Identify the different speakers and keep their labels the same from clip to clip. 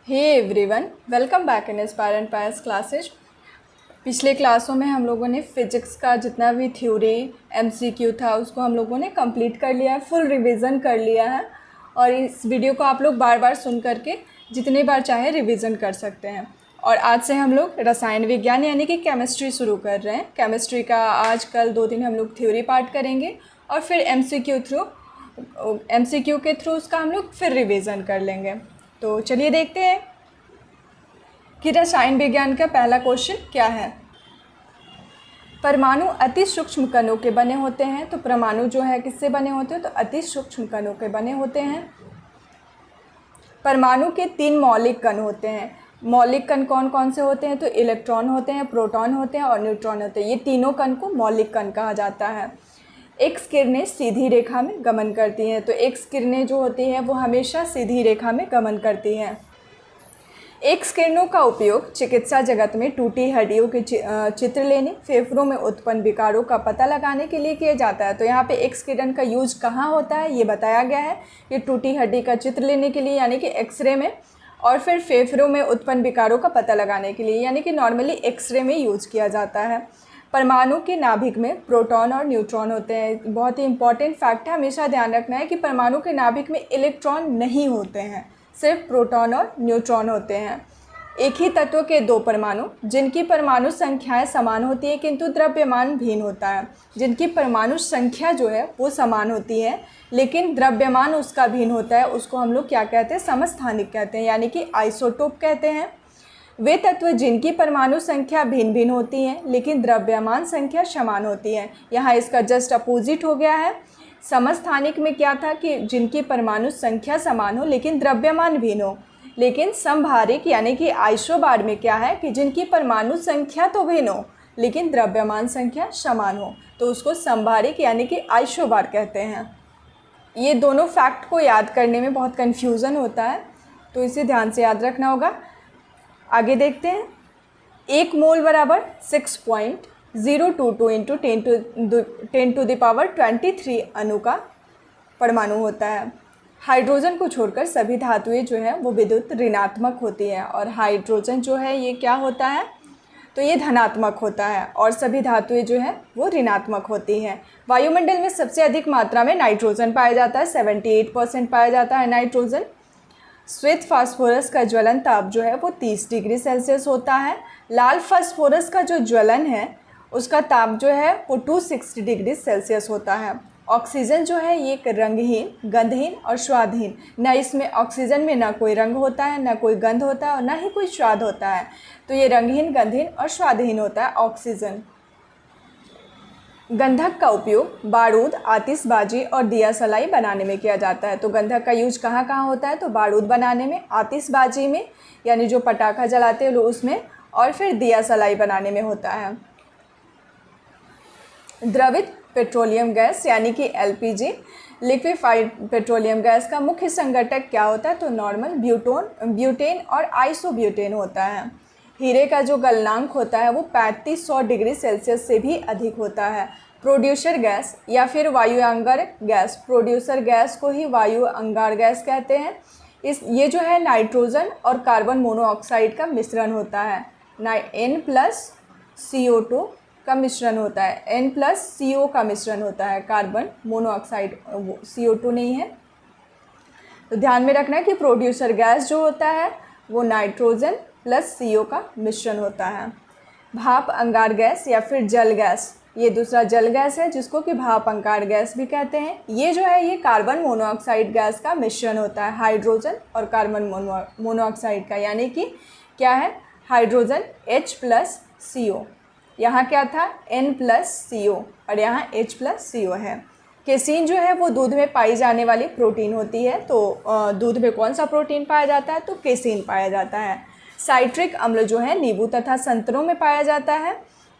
Speaker 1: Hey everyone, welcome back in Aspire and Pious classes. पिछले क्लासों में हम लोगों ने फिजिक्स का जितना भी थ्योरी एमसीक्यू था उसको हम लोगों ने कंप्लीट कर लिया है, फुल रिवीजन कर लिया है। और इस वीडियो को आप लोग बार बार सुन करके जितने बार चाहे रिवीजन कर सकते हैं। और आज से हम लोग रसायन विज्ञान यानी कि केमिस्ट्री शुरू कर रहे हैं। केमिस्ट्री का आज कल 2 दिन हम लोग थ्योरी पार्ट करेंगे और फिर एमसीक्यू के थ्रू उसका हम लोग फिर रिवीजन कर लेंगे। तो चलिए देखते हैं कि रसायन विज्ञान का पहला क्वेश्चन क्या है। परमाणु अति सूक्ष्म कणों के बने होते हैं। तो परमाणु जो है किससे बने होते हैं, तो अति सूक्ष्म कणों के बने होते हैं। परमाणु के 3 मौलिक कण होते हैं। मौलिक कण कौन कौन से होते हैं, तो इलेक्ट्रॉन होते हैं, प्रोटॉन होते हैं और न्यूट्रॉन होते हैं। ये तीनों कण को मौलिक कण कहा जाता है। एक्स किरणें सीधी रेखा में गमन करती हैं। तो एक्स किरणें जो होती हैं वो हमेशा सीधी रेखा में गमन करती हैं। एक्स किरणों का उपयोग चिकित्सा जगत में टूटी हड्डियों के चित्र लेने, फेफड़ों में उत्पन्न विकारों का पता लगाने के लिए किया जाता है। तो यहाँ पे एक्स किरण का यूज कहाँ होता है ये बताया गया है कि टूटी हड्डी का चित्र लेने के लिए यानी कि एक्सरे में, और फिर फेफड़ों में उत्पन्न विकारों का पता लगाने के लिए यानी कि नॉर्मली एक्सरे में यूज किया जाता है। परमाणु के नाभिक में प्रोटॉन और न्यूट्रॉन होते हैं। बहुत ही इंपॉर्टेंट फैक्ट है, हमेशा ध्यान रखना है कि परमाणु के नाभिक में इलेक्ट्रॉन नहीं होते हैं, सिर्फ प्रोटॉन और न्यूट्रॉन होते हैं। एक ही तत्व के 2 परमाणु जिनकी परमाणु संख्याएं समान होती है किंतु द्रव्यमान भिन्न होता है। जिनकी परमाणु संख्या जो है वो समान होती है लेकिन द्रव्यमान उसका भिन्न होता है, उसको हम लोग क्या कहते हैं, समस्थानिक कहते हैं यानी कि आइसोटोप कहते हैं। वे तत्व जिनकी परमाणु संख्या भिन्न भिन्न होती हैं लेकिन द्रव्यमान संख्या समान होती है। यहाँ इसका जस्ट अपोजिट हो गया है। समस्थानिक में क्या था कि जिनकी परमाणु संख्या समान हो लेकिन द्रव्यमान भिन्न हो, लेकिन समभारिक यानी कि आइसोबार में क्या है कि जिनकी परमाणु संख्या तो भिन्न हो लेकिन द्रव्यमान संख्या समान हो, तो उसको समभारिक यानी कि आइसोबार कहते हैं। ये दोनों फैक्ट को याद करने में बहुत कन्फ्यूज़न होता है, तो इसे ध्यान से याद रखना होगा। आगे देखते हैं। 1 मोल बराबर 6.022 इंटू 10⁻23 अणु का परमाणु होता है। हाइड्रोजन को छोड़कर सभी धातुएं जो है वो विद्युत ऋणात्मक होती है, और हाइड्रोजन जो है ये क्या होता है, तो ये धनात्मक होता है, और सभी धातुएं जो है वो ऋणात्मक होती हैं। वायुमंडल में सबसे अधिक मात्रा में नाइट्रोजन पाया जाता है, 78% पाया जाता है नाइट्रोजन। श्वेत फास्फोरस का ज्वलन ताप जो है वो 30 डिग्री सेल्सियस होता है। लाल फास्फोरस का जो ज्वलन है उसका ताप जो है वो 260 डिग्री सेल्सियस होता है। ऑक्सीजन जो है ये एक रंगहीन, गंधहीन और स्वादहीन, ना इसमें ऑक्सीजन में ना कोई रंग होता है, ना कोई गंध होता है और ना ही कोई स्वाद होता है। तो ये रंगहीन, गंधहीन और स्वादहीन होता है ऑक्सीजन। गंधक का उपयोग बारूद, आतिशबाजी और दिया सलाई बनाने में किया जाता है। तो गंधक का यूज कहाँ कहाँ होता है, तो बारूद बनाने में, आतिशबाजी में यानी जो पटाखा जलाते हैं लोग उसमें, और फिर दिया सलाई बनाने में होता है। द्रवित पेट्रोलियम गैस यानी कि एलपीजी, लिक्विफाइड पेट्रोलियम गैस का मुख्य संघटक क्या होता है, तो नॉर्मल ब्यूटेन और आइसोब्यूटेन होता है। हीरे का जो गलनांक होता है वो 3500 डिग्री सेल्सियस से भी अधिक होता है। प्रोड्यूसर गैस या फिर वायु अंगार गैस, प्रोड्यूसर गैस को ही वायु अंगार गैस कहते हैं। ये जो है नाइट्रोजन और कार्बन मोनोऑक्साइड का मिश्रण होता है। N+CO2 का मिश्रण होता है, N+CO का मिश्रण होता है, कार्बन मोनोऑक्साइड, CO2 नहीं है। तो ध्यान में रखना है कि प्रोड्यूसर गैस जो होता है वो नाइट्रोजन प्लस CO का मिश्रण होता है। भाप अंगार गैस या फिर जल गैस, ये दूसरा जल गैस है जिसको कि भाप अंगार गैस भी कहते हैं। ये जो है ये कार्बन मोनोऑक्साइड गैस का मिश्रण होता है, हाइड्रोजन और कार्बन मोनोऑक्साइड का, यानी कि क्या है, हाइड्रोजन H+CO, यहाँ क्या था N+CO और यहाँ H+CO है। केसीन जो है वो दूध में पाई जाने वाली प्रोटीन होती है। तो दूध में कौन सा प्रोटीन पाया जाता है, तो केसीन पाया जाता है। साइट्रिक अम्ल जो है नींबू तथा संतरों में पाया जाता है।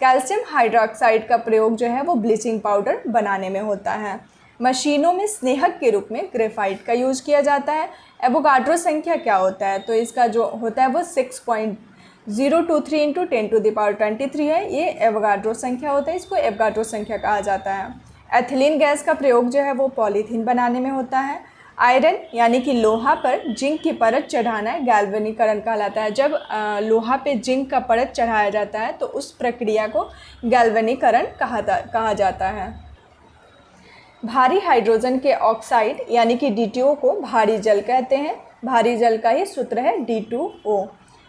Speaker 1: कैल्शियम हाइड्रोक्साइड का प्रयोग जो है वो ब्लीचिंग पाउडर बनाने में होता है। मशीनों में स्नेहक के रूप में ग्रेफाइट का यूज किया जाता है। एवोगाड्रो संख्या क्या होता है, तो इसका जो होता है वो 6.023 इंटू 10⁻23 है। ये एवोगाड्रो संख्या होता है, इसको एवोगाड्रो संख्या कहा जाता है। एथिलीन गैस का प्रयोग जो है वो पॉलीथीन बनाने में होता है। आयरन यानी कि लोहा पर जिंक की परत चढ़ाना गैल्वेनीकरण कहलाता है। जब लोहा पे जिंक का परत चढ़ाया जाता है तो उस प्रक्रिया को गैल्वेनीकरण कहा जाता है। भारी हाइड्रोजन के ऑक्साइड यानी कि D2O को भारी जल कहते हैं। भारी जल का ही सूत्र है D2O।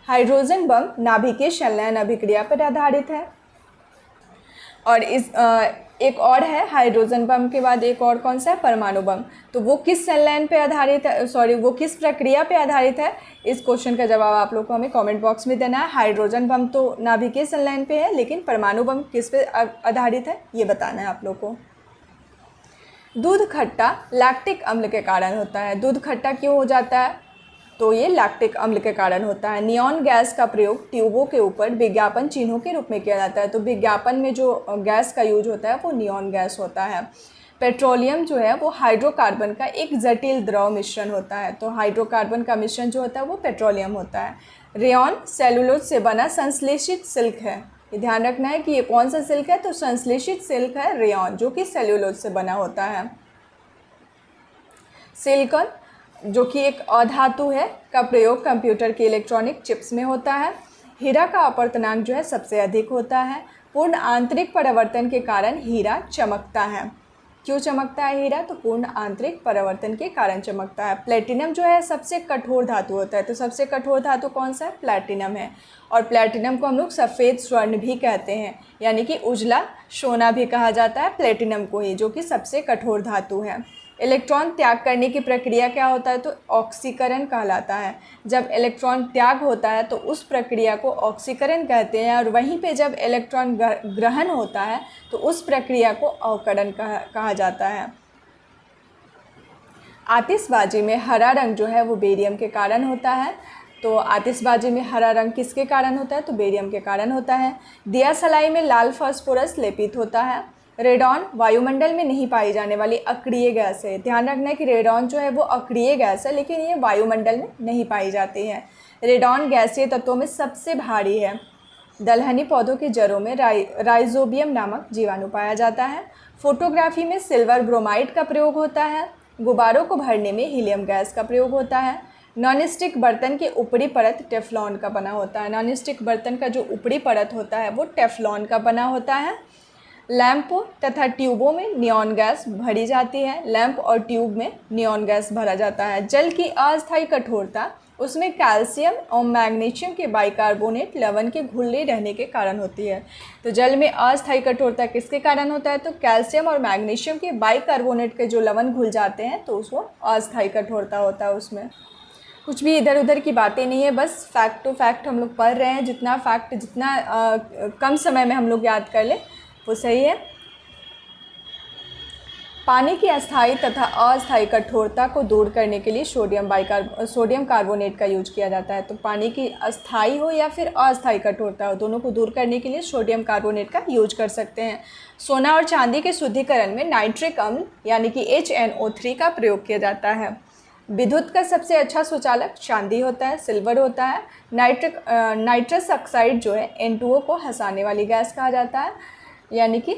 Speaker 1: हाइड्रोजन बम नाभिकीय संलयन अभिक्रिया पर आधारित है। और एक और है हाइड्रोजन बम के बाद एक और कौन सा है, परमाणु बम। तो वो किस संलयन पे आधारित है, वो किस प्रक्रिया पे आधारित है, इस क्वेश्चन का जवाब आप लोग को हमें कमेंट बॉक्स में देना है। हाइड्रोजन बम तो नाभिकीय संलयन पे है, लेकिन परमाणु बम किस पे आधारित है ये बताना है आप लोग को। दूध खट्टा लैक्टिक अम्ल के कारण होता है। दूध खट्टा क्यों हो जाता है, तो ये लैक्टिक अम्ल के कारण होता है। नियॉन गैस का प्रयोग ट्यूबों के ऊपर विज्ञापन चिन्हों के रूप में किया जाता है। तो विज्ञापन में जो गैस का यूज होता है वो नियॉन गैस होता है। पेट्रोलियम जो है वो हाइड्रोकार्बन का एक जटिल द्रव मिश्रण होता है। तो हाइड्रोकार्बन का मिश्रण जो होता है वो पेट्रोलियम होता है। रेयॉन सेलुलोज से बना संश्लेषित सिल्क है। ये ध्यान रखना है कि ये कौन सा सिल्क है, तो संश्लेषित सिल्क है रेयॉन, जो कि सेलुलोज से बना होता है। सिलिकॉन जो कि एक अधातु है का प्रयोग कंप्यूटर के इलेक्ट्रॉनिक चिप्स में होता है। हीरा का अपवर्तनांक जो है सबसे अधिक होता है। पूर्ण आंतरिक परावर्तन के कारण हीरा चमकता है। क्यों चमकता है हीरा, तो पूर्ण आंतरिक परावर्तन के कारण चमकता है। प्लेटिनम जो है सबसे कठोर धातु होता है। तो सबसे कठोर धातु कौन सा है, प्लेटिनम है। और प्लेटिनम को हम लोग सफ़ेद स्वर्ण भी कहते हैं, यानी कि उजला सोना भी कहा जाता है प्लेटिनम को ही, जो कि सबसे कठोर धातु है। इलेक्ट्रॉन त्याग करने की प्रक्रिया क्या होता है, तो ऑक्सीकरण कहलाता है। जब इलेक्ट्रॉन त्याग होता है तो उस प्रक्रिया को ऑक्सीकरण कहते हैं, और वहीं पे जब इलेक्ट्रॉन ग्रहण होता है तो उस प्रक्रिया को अवकरण कहा जाता है। आतिशबाजी में हरा रंग जो है वो बेरियम के कारण होता है। तो आतिशबाजी में हरा रंग किसके कारण होता है, तो बेरियम के कारण होता है। दिया सलाई में लाल फास्फोरस लेपित होता है। रेडॉन वायुमंडल में नहीं पाई जाने वाली अक्रिय गैस है। ध्यान रखना है कि रेडॉन जो है वो अक्रिय गैस है, लेकिन ये वायुमंडल में नहीं पाई जाती है। रेडॉन गैसीय तत्वों में सबसे भारी है। दलहनी पौधों की जड़ों में राइजोबियम नामक जीवाणु पाया जाता है। फोटोग्राफी में सिल्वर ब्रोमाइड का प्रयोग होता है। गुब्बारों को भरने में हीलियम गैस का प्रयोग होता है। नॉनस्टिक बर्तन के ऊपरी परत टेफ्लॉन का बना होता है। नॉनस्टिक बर्तन का जो ऊपरी परत होता है वो टेफ्लॉन का बना होता है। लैंप तथा ट्यूबों में नियॉन गैस भरी जाती है। लैंप और ट्यूब में नियॉन गैस भरा जाता है। जल की अस्थायी कठोरता उसमें कैल्शियम और मैग्नीशियम के बाइकार्बोनेट लवण के घुले रहने के कारण होती है। तो जल में अस्थायी कठोरता किसके कारण होता है, तो कैल्शियम और मैग्नीशियम के बाइकार्बोनेट के जो लवण घुल जाते हैं तो उसको अस्थायी कठोरता होता है। उसमें कुछ भी इधर उधर की बातें नहीं है, बस फैक्ट टू फैक्ट हम लोग पढ़ रहे हैं। जितना फैक्ट जितना कम समय में हम लोग याद कर ले वो सही है। पानी की अस्थायी तथा अस्थायी कठोरता को दूर करने के लिए सोडियम कार्बोनेट का यूज किया जाता है। तो पानी की अस्थायी हो या फिर अस्थायी कठोरता हो, दोनों को दूर करने के लिए सोडियम कार्बोनेट का यूज कर सकते हैं। सोना और चांदी के शुद्धिकरण में नाइट्रिक अम्ल यानी कि HNO3 का प्रयोग किया जाता है। विद्युत का सबसे अच्छा सुचालक चांदी होता है, सिल्वर होता है। नाइट्रस ऑक्साइड जो है N2O को हंसाने वाली गैस कहा जाता है, यानी कि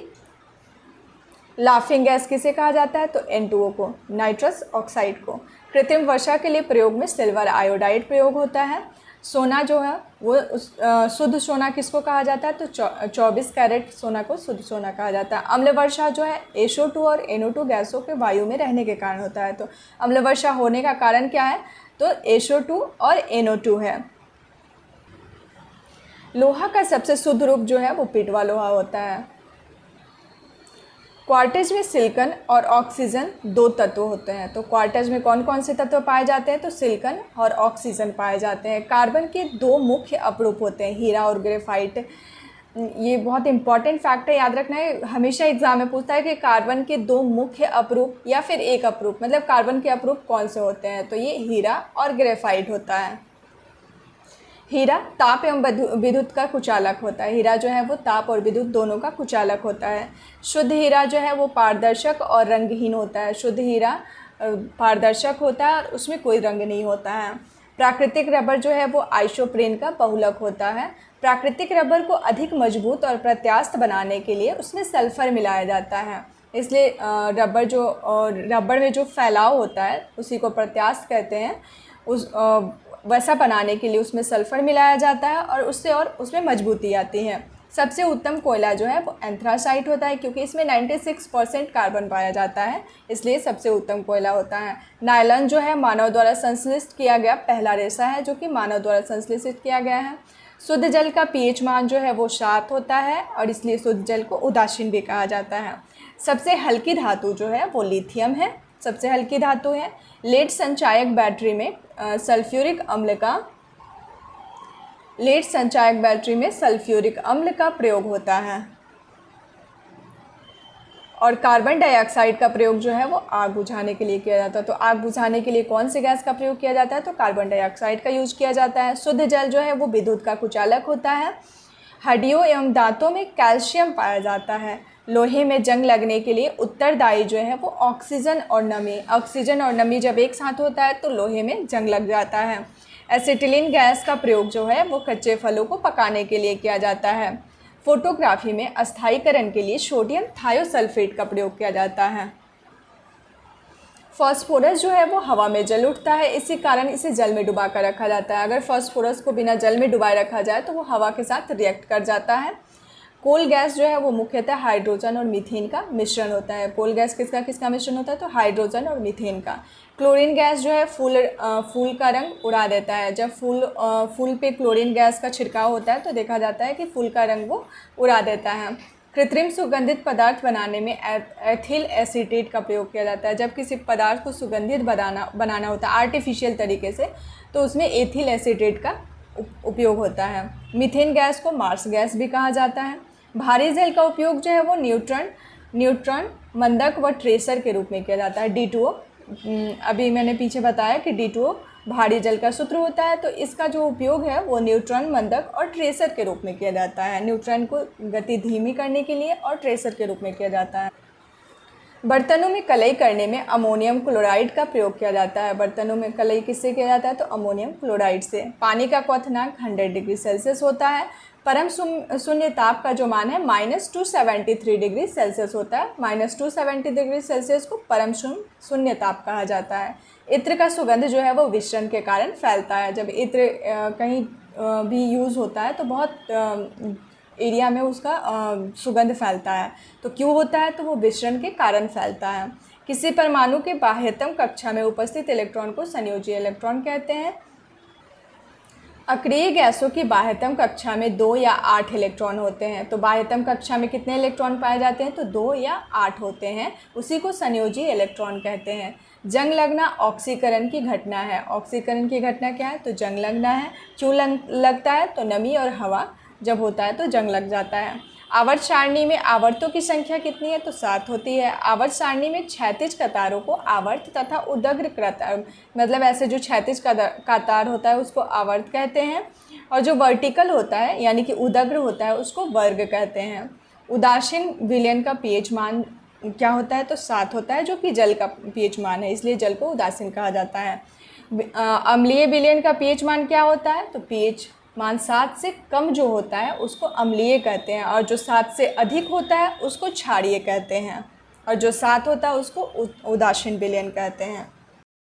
Speaker 1: लाफिंग गैस किसे कहा जाता है, तो N2O को, नाइट्रस ऑक्साइड को। कृत्रिम वर्षा के लिए प्रयोग में सिल्वर आयोडाइड प्रयोग होता है। सोना जो है वो शुद्ध सोना किसको कहा जाता है, तो 24 कैरेट सोना को शुद्ध सोना कहा जाता है। अम्ल वर्षा जो है SO2 और NO2 गैसों के वायु में रहने के कारण होता है। तो अम्ल वर्षा होने का कारण क्या है, तो SO2 और NO2 है। लोहा का सबसे शुद्ध रूप जो है वो पिटवा लोहा होता है। क्वार्टेज में सिलिकॉन और ऑक्सीजन दो तत्व होते हैं। तो क्वार्टेज में कौन कौन से तत्व पाए जाते हैं, तो सिलिकॉन और ऑक्सीजन पाए जाते हैं। कार्बन के दो मुख्य अपरूप होते हैं, हीरा और ग्रेफाइट। ये बहुत इंपॉर्टेंट फैक्ट है, याद रखना है। हमेशा एग्जाम में पूछता है कि कार्बन के दो मुख्य अपरूप या फिर एक अपरूप, मतलब कार्बन के अपरूप कौन से होते हैं, तो ये हीरा और ग्रेफाइट होता है। हीरा ताप एवं विद्युत का कुचालक होता है। हीरा जो है वो ताप और विद्युत दोनों का कुचालक होता है। शुद्ध हीरा जो है वो पारदर्शक और रंगहीन होता है। शुद्ध हीरा पारदर्शक होता है और उसमें कोई रंग नहीं होता है। प्राकृतिक रबर जो है वो आइसोप्रेन का बहुलक होता है। प्राकृतिक रबर को अधिक मजबूत और प्रत्यास्थ बनाने के लिए उसमें सल्फर मिलाया जाता है। इसलिए रबर में जो फैलाव होता है उसी को प्रत्यास्थ कहते हैं। वैसा बनाने के लिए उसमें सल्फ़र मिलाया जाता है और उसमें मजबूती आती है। सबसे उत्तम कोयला जो है वो एंथ्रासाइट होता है, क्योंकि इसमें 96% कार्बन पाया जाता है, इसलिए सबसे उत्तम कोयला होता है। नायलॉन जो है मानव द्वारा संश्लेषित किया गया पहला रेशा है जो कि मानव द्वारा संश्लेषित किया गया है। शुद्ध जल का पीएच मान जो है वो 7 होता है और इसलिए शुद्ध जल को उदासीन भी कहा जाता है। सबसे हल्की धातु जो है वो लिथियम है, सबसे हल्की धातु है। लेड संचायक बैटरी में सल्फ्यूरिक अम्ल का प्रयोग होता है और कार्बन डाइऑक्साइड का प्रयोग जो है वो आग बुझाने के लिए किया जाता है। तो आग बुझाने के लिए कौन सी गैस का प्रयोग किया जाता है? तो कार्बन डाइऑक्साइड का यूज किया जाता है। शुद्ध जल जो है वो विद्युत का कुचालक होता है। हड्डियों एवं दांतों में कैल्शियम पाया जाता है। लोहे में जंग लगने के लिए उत्तरदायी जो है वो ऑक्सीजन और नमी जब एक साथ होता है तो लोहे में जंग लग जाता है। एसिटिलीन गैस का प्रयोग जो है वो कच्चे फलों को पकाने के लिए किया जाता है। फोटोग्राफी में अस्थायीकरण के लिए सोडियम थायोसल्फेट का प्रयोग किया जाता है। फास्फोरस जो है वो हवा में जल उठता है, इसी कारण इसे जल में डुबा कर रखा जाता है। अगर फास्फोरस को बिना जल में डुबाए रखा जाए तो वो हवा के साथ रिएक्ट कर जाता है। कोल गैस जो है वो मुख्यतः हाइड्रोजन और मीथेन का मिश्रण होता है। कोल गैस किसका मिश्रण होता है? तो हाइड्रोजन और मीथेन का। क्लोरीन गैस जो है फूल का रंग उड़ा देता है। जब फूल पे क्लोरीन गैस का छिड़काव होता है तो देखा जाता है कि फूल का रंग वो उड़ा देता है। कृत्रिम सुगंधित पदार्थ बनाने में एथिल एसीटेट का प्रयोग किया जाता है। जब किसी पदार्थ को सुगंधित बनाना होता है आर्टिफिशियल तरीके से तो उसमें एथिल एसीटेट का उपयोग होता है। मीथेन गैस को मार्स गैस भी कहा जाता है। भारी जल का उपयोग जो है वो न्यूट्रॉन मंदक व ट्रेसर के रूप में किया जाता है। D2O, अभी मैंने पीछे बताया कि D2O भारी जल का सूत्र होता है, तो इसका जो उपयोग है वो न्यूट्रॉन मंदक और ट्रेसर के रूप में किया जाता है। न्यूट्रॉन को गति धीमी करने के लिए और ट्रेसर के रूप में किया जाता है। बर्तनों में कलई करने में अमोनियम क्लोराइड का प्रयोग किया जाता है। बर्तनों में कलई किससे किया जाता है? तो अमोनियम क्लोराइड से। पानी का क्वथनांक 100 डिग्री सेल्सियस होता है। परम शून्य ताप का जो मान है -273 डिग्री सेल्सियस होता है। -270 डिग्री सेल्सियस को परम शून्य ताप कहा जाता है। इत्र का सुगंध जो है वो विसरण के कारण फैलता है। जब इत्र कहीं भी यूज़ होता है तो बहुत एरिया में उसका सुगंध फैलता है। तो क्यों होता है? तो वो विसरण के कारण फैलता है। किसी परमाणु के बाह्यतम कक्षा में उपस्थित इलेक्ट्रॉन को संयोजी इलेक्ट्रॉन कहते हैं। अक्रिय गैसों की बाह्यतम कक्षा में 2 या 8 इलेक्ट्रॉन होते हैं। तो बाह्यतम कक्षा में कितने इलेक्ट्रॉन पाए जाते हैं? तो 2 या 8 होते हैं, उसी को संयोजी इलेक्ट्रॉन कहते हैं। जंग लगना ऑक्सीकरण की घटना है। ऑक्सीकरण की घटना क्या है? तो जंग लगना है। क्यों लगता है? तो नमी और हवा जब होता है तो जंग लग जाता है। आवर्त सारणी में आवर्तों की संख्या कितनी है? तो 7 होती है। आवर्त सारणी में क्षैतिज कतारों को आवर्त तथा उदग्र कतार, मतलब ऐसे जो क्षैतिज कतार होता है उसको आवर्त कहते हैं और जो वर्टिकल होता है यानी कि उदग्र होता है उसको वर्ग कहते हैं। उदासीन विलयन का पीएच मान क्या होता है? तो 7 होता है, जो कि जल का पीएच मान है, इसलिए जल को उदासीन कहा जाता है। अम्लीय विलयन का पीएच मान क्या होता है? तो पीएच मान 7 से कम जो होता है उसको अम्लीय कहते हैं और जो 7 से अधिक होता है उसको क्षारीय कहते हैं और जो 7 होता है उसको उदासीन विलयन कहते हैं।